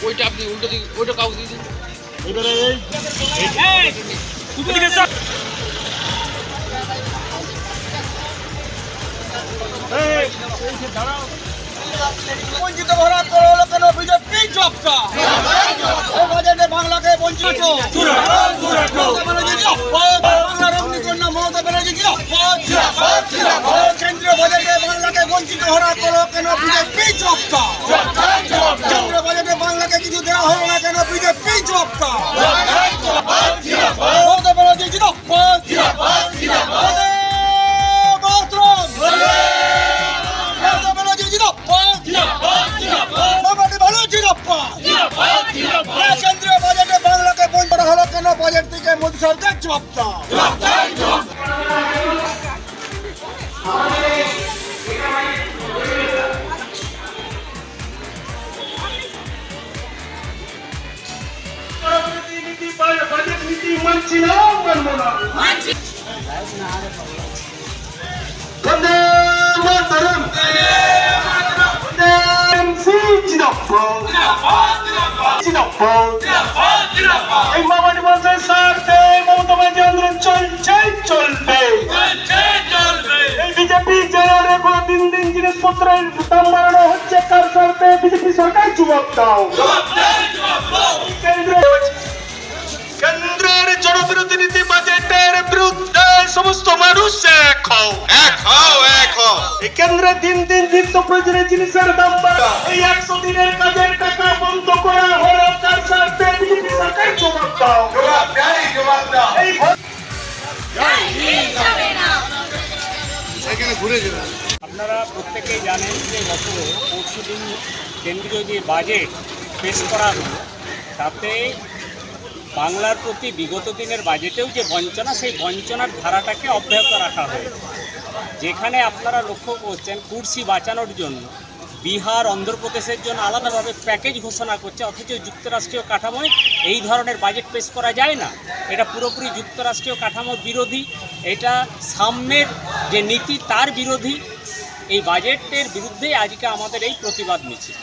ওইটা আপনি উল্টো দিকে ওইটা কাউকে দিয়ে দিন। এবারে বঞ্চিত করা হলো কেন বিজেপি জবটা এই বাজেটে বাংলাকে বঞ্চিত বাংলার অগ্নিকন্যা মমতা ব্যানার্জি কেন্দ্রীয় বাজেটে বাংলাকে বঞ্চিত করা হলো কেন বিজেপি জবটা কেন্দ্রীয় বাজেটে বাংলাকে কিছু দেওয়া হলো না কেন বিজেপি জবটা মমতা ব্যানার্জি কেন্দ্রীয় বাজেটে বাংলাকে বঞ্চিত করা হলো কেন বাজেট থেকে মোদী সরকার জবাবটা বাজেট নীতি মানছি না, মানবো না। বন্দে মাতরম। এই মামাটি মানুষের স্বার্থে মমতা ব্যানার্জি আন্দোলন চলবে। এই বিজেপি যারা রেখো দিন দিন জিনিসপত্রের দাম বাড়ানো হচ্ছে কার স্বার্থে? বিজেপি সরকার জবাব দাও। কেন্দ্রের জনবিরোধী নীতি বাজেটের বিরুদ্ধে সমস্ত মানুষ এক হও। এই কেন্দ্রে দিন দিন নিত্য প্রয়োজনীয় জিনিসের দাম বাড়া, এই 100 দিনের কাজের টাকা বন্ধ করা হলো কার স্বার্থে? বিজেপি সরকার জবাব দাও। এই আপনারা প্রত্যেকেই জানেন যে গত পরশুদিন কেন্দ্রীয় যে বাজেট পেশ করা হলো তাতে বাংলার প্রতি বিগত দিনের বাজেটেও যে বঞ্চনা, সেই বঞ্চনার ধারাটাকে অব্যাহত রাখা হয়েছে। যেখানে আপনারা লক্ষ্য করছেন কুর্সি বাঁচানোর জন্য বিহার, অন্ধ্রপ্রদেশের জন্য আলাদাভাবে প্যাকেজ ঘোষণা করছে, অথচ যুক্তরাষ্ট্রীয় কাঠামোয় এই ধরনের বাজেট পেশ করা যায় না। এটা পুরোপুরি যুক্তরাষ্ট্রীয় কাঠামোর বিরোধী, এটা সাম্যের যে নীতি তার বিরোধী। এই বাজেটের বিরুদ্ধে আজকে আমাদের এই প্রতিবাদ মিছিল।